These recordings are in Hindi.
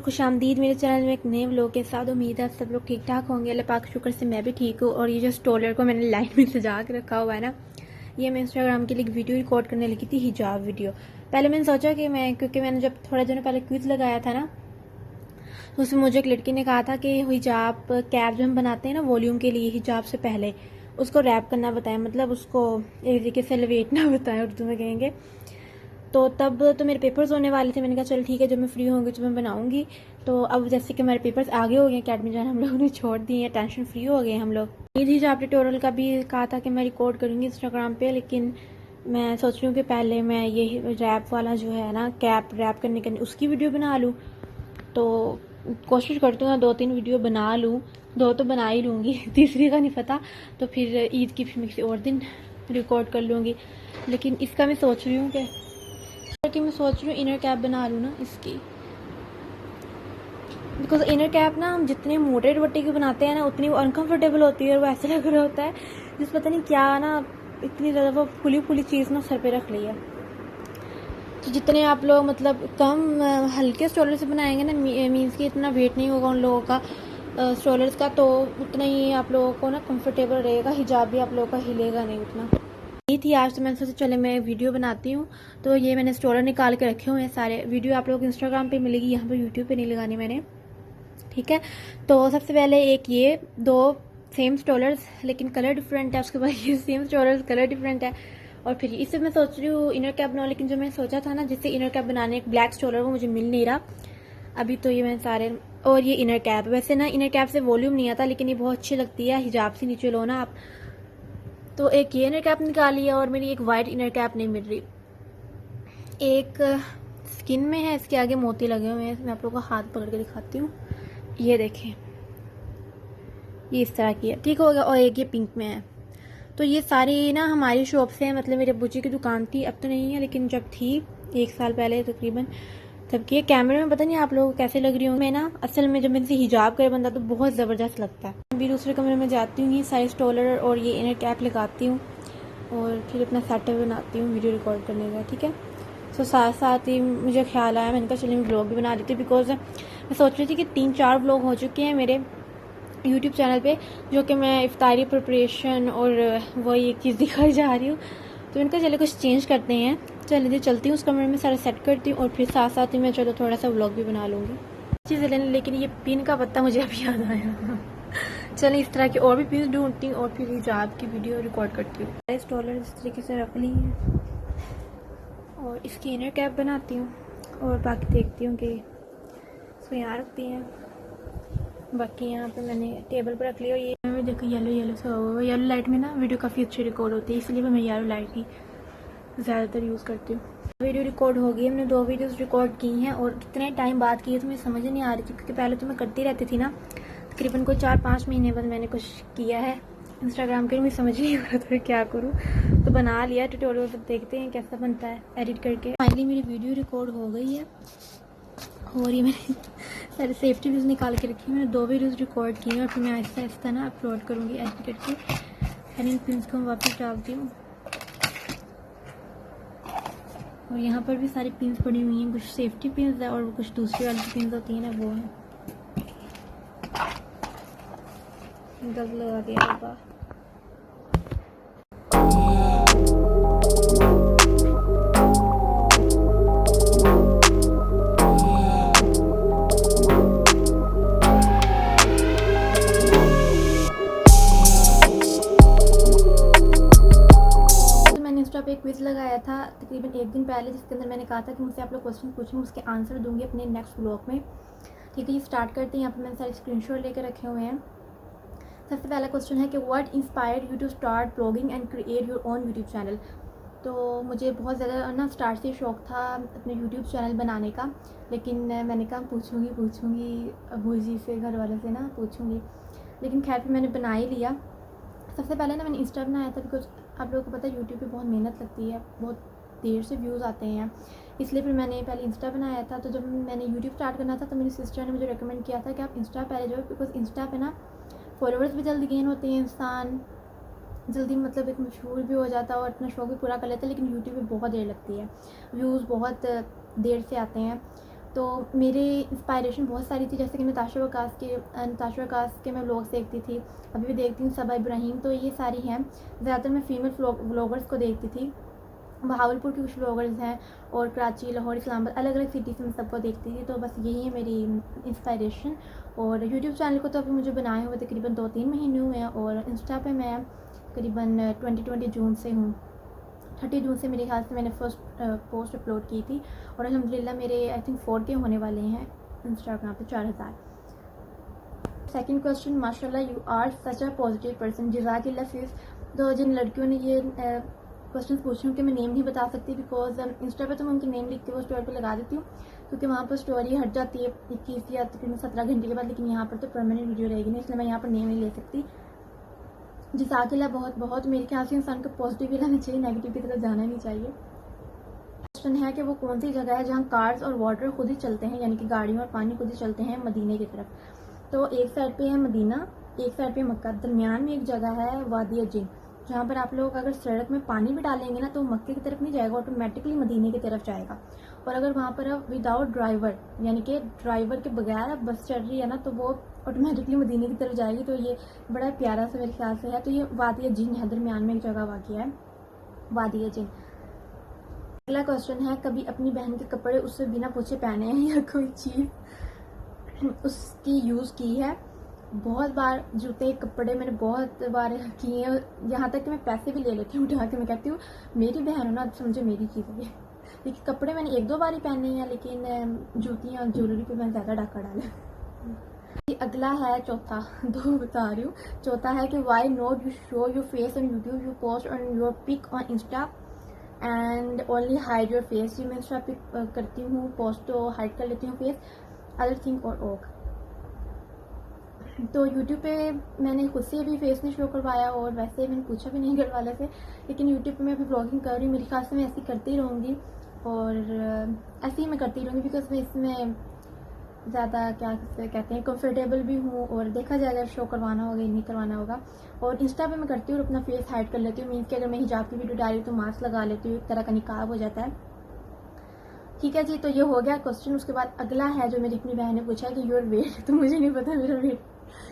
खुशामदीद मेरे चैनल में एक नए व्लॉग के साथ। उम्मीद है सब लोग ठीक ठाक होंगे। अल्लाह पाक शुक्र से मैं भी ठीक हूँ। और ये जो स्टोलर को मैंने लाइन में सजा के रखा हुआ है ना, ये मैं इंस्टाग्राम के लिए एक वीडियो रिकॉर्ड करने लगी थी, हिजाब वीडियो। पहले मैंने सोचा कि क्योंकि मैंने जब थोड़े दिनों पहले क्विज लगाया था ना, तो उसमें मुझे एक लड़की ने कहा था कि हिजाब कैप जो हम बनाते हैं ना वॉल्यूम के लिए, हिजाब से पहले उसको रैप करना बताएं, मतलब उसको एक तरीके से लवेटना बताएं, उर्दू में कहेंगे। तो तब तो मेरे पेपर्स होने वाले थे। मैंने कहा चल ठीक है, जब मैं फ्री होंगी तो मैं बनाऊंगी। तो अब जैसे कि मेरे पेपर्स आगे हो गए, अकेडमी जाना हम लोगों ने छोड़ दिए हैं, टेंशन फ्री हो गए हम लोग। ये हिजाब ट्यूटोरियल का भी कहा था कि मैं रिकॉर्ड करूँगी इंस्टाग्राम पे, लेकिन मैं सोच रही हूँ कि पहले मैं ये रैप वाला जो है ना, कैप रैप करने के उसकी वीडियो बना लूँ। तो कोशिश करती हूँ 2-3 वीडियो बना लूँ, 2 तो बना ही लूँगी, तीसरी का नहीं पता। तो फिर ईद की फिर मैं किसी और दिन रिकॉर्ड कर लूँगी। लेकिन इसका मैं सोच रही हूँ कि मैं सोच रही हूँ इनर कैप बना लूँ ना इसकी, बिकॉज इनर कैप ना हम जितने मोटे दुपट्टे की बनाते हैं ना उतनी वो अनकम्फर्टेबल होती है, और वो ऐसे लग रहा होता है जिस पता नहीं क्या ना, इतनी ज़्यादा वो फुली फुली चीज़ ना सर पे रख ली है। तो जितने आप लोग मतलब कम हल्के स्टोलर से बनाएंगे ना, मीन्स कि इतना वेट नहीं होगा उन लोगों का स्टोलर्स का, तो उतना ही आप लोगों को ना कंफर्टेबल रहेगा, हिजाब भी आप लोगों का हिलेगा नहीं उतना। ये थी आज, तो मैंने सोचा चले मैं वीडियो बनाती हूँ। तो ये मैंने स्टोलर निकाल के रखे हुए हैं सारे। वीडियो आप लोगों को इंस्टाग्राम पे मिलेगी, यहाँ पर यूट्यूब पे नहीं लगानी मैंने, ठीक है। तो सबसे पहले एक ये 2 सेम स्टोलर्स लेकिन कलर डिफरेंट है, उसके बाद ये सेम स्टोलर्स कलर डिफरेंट है। और फिर इससे मैं सोच रही हूँ इनर कैप बनाऊँ, लेकिन जो मैंने सोचा था ना जिससे इनर कैप बनाने, एक ब्लैक स्टोलर, वो मुझे मिल नहीं रहा अभी। तो ये मैंने सारे, और ये इनर कैप, वैसे ना इनर कैप से वॉल्यूम नहीं आता, लेकिन ये बहुत अच्छी लगती है, हिजाब से नीचे लो ना आप। तो एक ये इनर कैप निकाली है, और मेरी एक वाइट इनर कैप नहीं मिल रही। एक स्किन में है, इसके आगे मोती लगे हुए हैं, मैं आप लोगों को हाथ पकड़ के दिखाती हूँ, ये देखें, ये इस तरह की है, ठीक हो गया। और एक ये पिंक में है। तो ये सारी ना हमारी शॉप से है, मतलब मेरे अब्बू जी की दुकान थी, अब तो नहीं है, लेकिन जब थी 1 साल पहले तकरीबन तब की। कैमरे में पता नहीं आप लोगों को कैसे लग रही हूँ मैं ना, असल में जब मैं इनसे हिजाब करे बंदा तो बहुत ज़बरदस्त लगता है। अभी दूसरे कमरे में जाती हूँ, ये साइज स्टोलर और ये इनर कैप लगाती हूँ, और फिर अपना सेटअप बनाती हूँ वीडियो रिकॉर्ड करने का, ठीक है। तो साथ साथ ही मुझे ख्याल आया, मैंने कहा चलिए मैं ब्लॉग भी बना देती हूँ, बिकॉज मैं सोच रही थी कि 3-4 ब्लॉग हो चुके हैं मेरे यूट्यूब चैनल पे, जो कि मैं इफ्तारी प्रिपरेशन और वही एक चीज़ दिखाई जा रही हूँ। तो मैंने कहा चले कुछ चेंज करते हैं, चलिए चलती हूँ उस कमरे में, सारा सेट करती हूँ, और फिर साथ साथ ही मैं चलो थोड़ा सा व्लॉग भी बना लूँगी चीज़ें लेने। लेकिन ये पिन का पत्ता मुझे अभी याद आया। चलिए इस तरह की और भी पिन ढूंढती हूँ, और फिर हिजाब की वीडियो रिकॉर्ड करती हूँ। स्टॉलर इस तरीके से रख ली है, और इसकी इनर कैप बनाती हूँ, और बाकी देखती हूँ कि इसको यहाँ रखती हैं। बाकी यहाँ पे मैंने टेबल पर रख लिया। और ये देखो येलो येलो सा हुआ, येलो लाइट में ना वीडियो काफ़ी अच्छी रिकॉर्ड होती है, इसलिए मैं येलो लाइट ही ज़्यादातर यूज़ करती हूँ। वीडियो रिकॉर्ड हो गई, हमने 2 वीडियोस रिकॉर्ड की हैं, और कितने टाइम बाद की है तो मुझे समझ नहीं आ रही थी, क्योंकि पहले तो मैं करती रहती थी ना, तकरीबन कोई 4-5 महीने बाद मैंने कुछ किया है इंस्टाग्राम के, मुझे समझ नहीं आ रहा था क्या करूँ, तो बना लिया ट्यूटोरियल। तो देखते हैं कैसा बनता है एडिट करके। फाइनली मेरी वीडियो रिकॉर्ड हो गई है, और ये मैंने सारे सेफ्टी वीडियोस निकाल के रखी है। मैंने 2 वीडियोस रिकॉर्ड की हैं, और फिर मैं आहिस्ता आहिस्ता ना अपलोड करूँगी एडिट करके। एंड इन पिन्स को मैं वापस डालती हूँ, और यहाँ पर भी सारी पिन्स पड़ी हुई हैं, कुछ सेफ्टी पिन्स है और कुछ दूसरी वाली पिन्स होती हैं ना, वो है। गलत लगा दिया होगा। पे एक क्विज लगाया था तकरीबन 1 दिन पहले, जिसके अंदर मैंने कहा था कि मुझसे आप लोग क्वेश्चन पूछेंगे, उसके आंसर दूंगी अपने नेक्स्ट ब्लॉग में, ठीक है। ये स्टार्ट करते हैं। यहाँ पे मैंने सारे स्क्रीनशॉट लेकर रखे हुए हैं। सबसे पहला क्वेश्चन है कि what inspired you to start blogging and create your own YouTube channel. तो मुझे बहुत ज़्यादा ना स्टार्ट से शौक़ था अपने यूट्यूब चैनल बनाने का, लेकिन मैंने कहा पूछूंगी अबू जी से, घर वालों से ना पूछूंगी, लेकिन खैर फिर मैंने बना ही लिया। सबसे पहले ना मैंने इंस्टा बनाया था, बिकॉज आप लोगों को पता है यूट्यूब पे बहुत मेहनत लगती है, बहुत देर से व्यूज़ आते हैं, इसलिए फिर मैंने पहले इंस्टा बनाया था। तो जब मैंने यूट्यूब स्टार्ट करना था तो मेरी सिस्टर ने मुझे रिकमेंड किया था कि आप इंस्टा पहले जाओ, बिकॉज इंस्टा पे ना फॉलोअर्स भी जल्दी गेन होते हैं, इंसान जल्दी मतलब एक मशहूर भी हो जाता है और अपना शौक़ भी पूरा कर लेता है। लेकिन यूट्यूब पे बहुत देर लगती है, व्यूज़ बहुत देर से आते हैं, तो मेरे इंस्पायरेशन बहुत सारी थी, जैसे कि नताशा वकास के मैं व्लॉग्स देखती थी, अभी भी देखती हूँ, सबा इब्राहिम, तो ये सारी हैं। ज़्यादातर मैं फ़ीमेल व्लॉगर्स को देखती थी। बहावलपुर के कुछ व्लॉगर्स हैं और कराची, लाहौर, इस्लामाबाद, अलग अलग सिटी से मैं सबको देखती थी। तो बस यही है मेरी इंस्पायरेशन। और यूट्यूब चैनल को तो अभी मुझे बनाए हुए तकरीबन 2-3 महीने हुए हैं, और इंस्टा पे मैं तकरीबन 2020 जून से हूँ। 30 जून से मेरे ख्याल से मैंने फर्स्ट पोस्ट अपलोड की थी, और अल्हम्दुलिल्लाह मेरे आई थिंक 4K होने वाले हैं इंस्टाग्राम पे, 4000। सेकंड क्वेश्चन, माशाल्लाह you are such a positive person, जज़ाकिल्लाह फ़ीस। तो जिन लड़कियों ने ये क्वेश्चन पूछे उनके मैं नेम नहीं बता सकती, बिकॉज इंस्टा पे तो मैं उनकी नेम लिख के वो स्टोरी पे लगा देती हूँ, क्योंकि वहाँ पर स्टोरी हट जाती है 21 या तकरीबन 17 घंटे के बाद, लेकिन यहाँ पर तो परमानेंट वीडियो रहेगी नहीं, इसलिए मैं यहाँ पर नेम नहीं ले सकती। जज़ाकिल्लाह बहुत बहुत। मेरे ख्याल से इंसान को पॉजिटिव ही रहना चाहिए, नेगेटिव की तरफ जाना नहीं चाहिए। क्वेश्चन है कि वो कौन सी जगह है जहाँ कार्स और वाटर खुद ही चलते हैं, यानी कि गाड़ियों और पानी खुद ही चलते हैं, मदीने की तरफ। तो एक साइड पे है मदीना, एक साइड पे मक्का, दरमियान में एक जगह है वादी अजीम, जहाँ पर आप लोग अगर सड़क में पानी भी डालेंगे ना तो मक्के की तरफ नहीं जाएगा, ऑटोमेटिकली मदीने की तरफ जाएगा। और अगर वहाँ पर आप विदाउट ड्राइवर, यानी कि ड्राइवर के बगैर आप बस चल रही है ना, तो वो ऑटोमेटिकली मदीने की तरफ जाएगी। तो ये बड़ा प्यारा सा मेरे ख्याल से है। तो ये वादी अजीम है, दरमियान में एक जगह वाक़ है वादी अजीम। अगला क्वेश्चन है, कभी अपनी बहन के कपड़े उससे बिना पूछे पहने हैं या कोई चीज़ उसकी यूज़ की है? बहुत बार जूते कपड़े मैंने बहुत बार किए हैं, यहाँ तक कि मैं पैसे भी ले लेती हूँ उठा के। मैं कहती हूँ मेरी बहन हो ना, अब समझो मेरी चीज़ है। लेकिन कपड़े मैंने 1-2 बार ही पहने हैं, लेकिन जूतियाँ और ज्वेलरी पे मैंने ज़्यादा डाका डाला। अगला है चौथा, 2 बता रही हूँ। चौथा है कि why not you show your face on YouTube, you post on your pic on Insta and only hide your face. ये मैं इंस्टा पिक करती हूँ, पोस्ट तो हाइड कर लेती हूँ फेस, अदर थिंग और ओक। तो यूट्यूब पे मैंने खुद से अभी फेस नहीं शो करवाया, और वैसे मैंने पूछा भी नहीं घर वाले से, लेकिन यूट्यूब पे मैं अभी ब्लॉगिंग कर रही हूँ। मेरे ख्याल से मैं ऐसी करती ही रहूँगी, और ऐसे ही मैं करती रहूँगी, बिकॉज मैं इसमें ज़्यादा क्या कहते हैं कंफर्टेबल भी हूँ, और देखा जाएगा शो करवाना होगा नहीं करवाना होगा। और इंस्टा पे मैं करती हूँ और अपना फेस हाइड कर लेती हूँ, मीन्स कि अगर मैं हिजाब की वीडियो डाल रही हूँ तो मास्क लगा लेती हूँ, एक तरह का निकाब हो जाता है। ठीक है जी, तो ये हो गया क्वेश्चन। उसके बाद अगला है जो मेरी अपनी बहन ने पूछा है कि योर वेट, तो मुझे नहीं पता मेरा वेट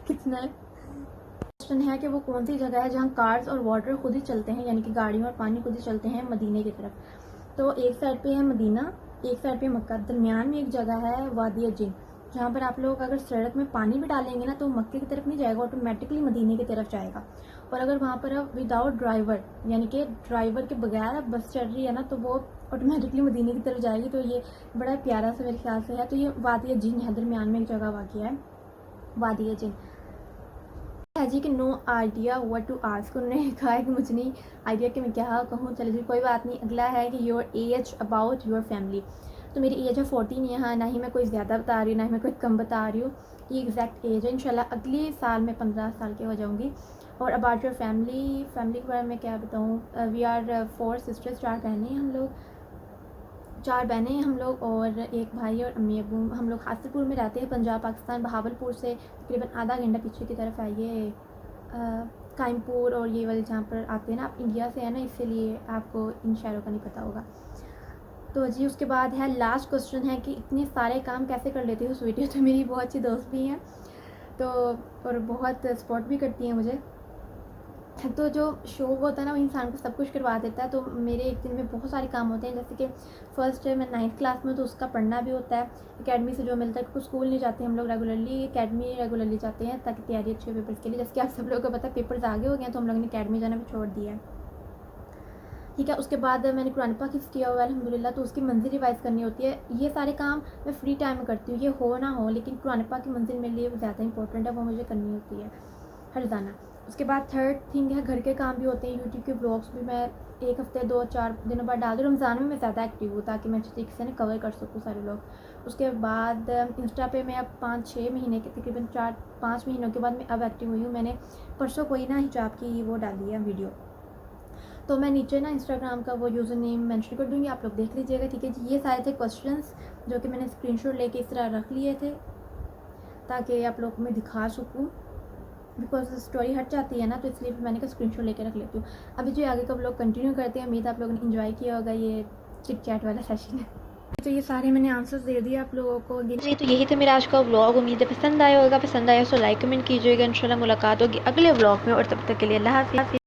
कितना है। क्वेश्चन है कि वो कौन सी जगह है जहाँ कार्स और वाटर खुद ही चलते हैं, यानी कि गाड़ियों और पानी खुद ही चलते हैं, मदीने की तरफ। तो एक साइड पे है मदीना, एक साइड पे मक्का, दरमियान में एक जगह है वादी अजीम, जहाँ पर आप लोग अगर सड़क में पानी भी डालेंगे ना तो मक्के की तरफ नहीं जाएगा, ऑटोमेटिकली मदीने की तरफ जाएगा। और अगर वहाँ पर आप विदाउट ड्राइवर, यानी कि ड्राइवर के बगैर आप बस चल रही है ना, तो वो ऑटोमेटिकली मदीने की तरफ जाएगी। तो ये बड़ा प्यारा सा मेरे ख्याल से है। तो ये वादी अजीम है, दरमियान में एक जगह वाक़ है वादी अजीम है जी। कि no idea what to ask, उन्होंने कहा है कि मुझे नहीं आइडिया कि मैं क्या कहूँ। चलो जी कोई बात नहीं। अगला है कि your age about your family. तो मेरी एज है 14 यहाँ, ना ही मैं कोई ज़्यादा बता रही हूँ ना ही मैं कोई कम बता रही हूँ, ये एग्जैक्ट एज है। इंशाल्लाह अगले साल मैं 15 साल की हो जाऊँगी। और अबाउट योर फैमिली के बारे में क्या बताऊँ, वी आर 4 सिस्टर्स, 4 बहनें हम लोग, 4 बहनें हैं हम लोग, और एक भाई और अम्मी अबू। हम लोग हासिलपुर में रहते हैं, पंजाब पाकिस्तान। बहावलपुर से तकरीबन आधा घंटा पीछे की तरफ है ये काइमपुर, और ये वाले जहाँ पर आते हैं ना, आप इंडिया से है ना, इसीलिए आपको इन शहरों का नहीं पता होगा। तो जी उसके बाद है लास्ट क्वेश्चन है कि इतने सारे काम कैसे कर लेती हो स्वीटी। तो मेरी बहुत अच्छी दोस्त भी हैं, तो और बहुत सपोर्ट भी करती हैं मुझे। तो जो शौक होता है ना वो इंसान को सब कुछ करवा देता है। तो मेरे एक दिन में बहुत सारे काम होते हैं, जैसे कि फ़र्स्ट मैं 9th क्लास में, तो उसका पढ़ना भी होता है एकेडमी से जो मिलता है, क्योंकि स्कूल नहीं जाते हम लोग रेगुलरली, एकेडमी रेगुलरली जाते हैं ताकि तैयारी अच्छी हो पेपर्स के लिए। जैसे कि आप सब लोगों को पता है पेपर्स आगे हो गए हैं, तो हम लोगों ने एकेडमी जाना भी छोड़ दिया है। ठीक है, उसके बाद मैंने कुरान पाक हिफ्ज़ किया हुआ है अल्हम्दुलिल्लाह, तो उसकी मंजिल रिवाइज़ करनी होती है। ये सारे काम मैं फ्री टाइम में करती हूँ, ये हो ना हो, लेकिन कुरान पाक की मंजिल मेरे लिए ज़्यादा इंपॉर्टेंट है, वो मुझे करनी होती है हर रोज़ाना। उसके बाद थर्ड थिंग है, घर के काम भी होते हैं। यूट्यूब के ब्लॉग्स भी मैं 1 हफ़्ते 2-4 दिनों बाद डाल दूँ। रमज़ान में मैं ज़्यादा एक्टिव हूँ ताकि मैं अच्छे तरीके से ना कवर कर सकूँ सारे ब्लॉग। उसके बाद इंस्टा पे मैं अब 5-6 महीने के तकरीबन 4-5 महीनों के बाद मैं अब एक्टिव हुई हूँ। मैंने परसों कोई ना हिजाब की वो डाली है वीडियो, तो मैं नीचे ना इंस्टाग्राम का वो यूज़र नेम मेंशन कर दूँगी, आप लोग देख लीजिएगा। ठीक है जी, ये सारे थे क्वेश्चंस जो कि मैंने स्क्रीनशॉट लेके इस तरह रख लिए थे ताकि आप लोग को मैं दिखा सकूँ, बिकॉज स्टोरी हट जाती है ना, तो इसलिए मैंने कहा स्क्रीनशॉट लेके रख लेती हूँ। अभी जो आगे का लोग कंटिन्यू करते हैं, उम्मीद आप लोगों ने इन्जॉय किया होगा ये चिट चैट वाला सेशन। तो ये सारे मैंने आंसर्स दे दिए आप लोगों को। जी तो यही था मेरा आज का व्लॉग। उम्मीद है पसंद आया होगा। पसंद आया तो लाइक कमेंट कीजिएगा। इंशाल्लाह मुलाकात होगी अगले व्लॉग में, और तब तक के लिए अल्लाह हाफिज़।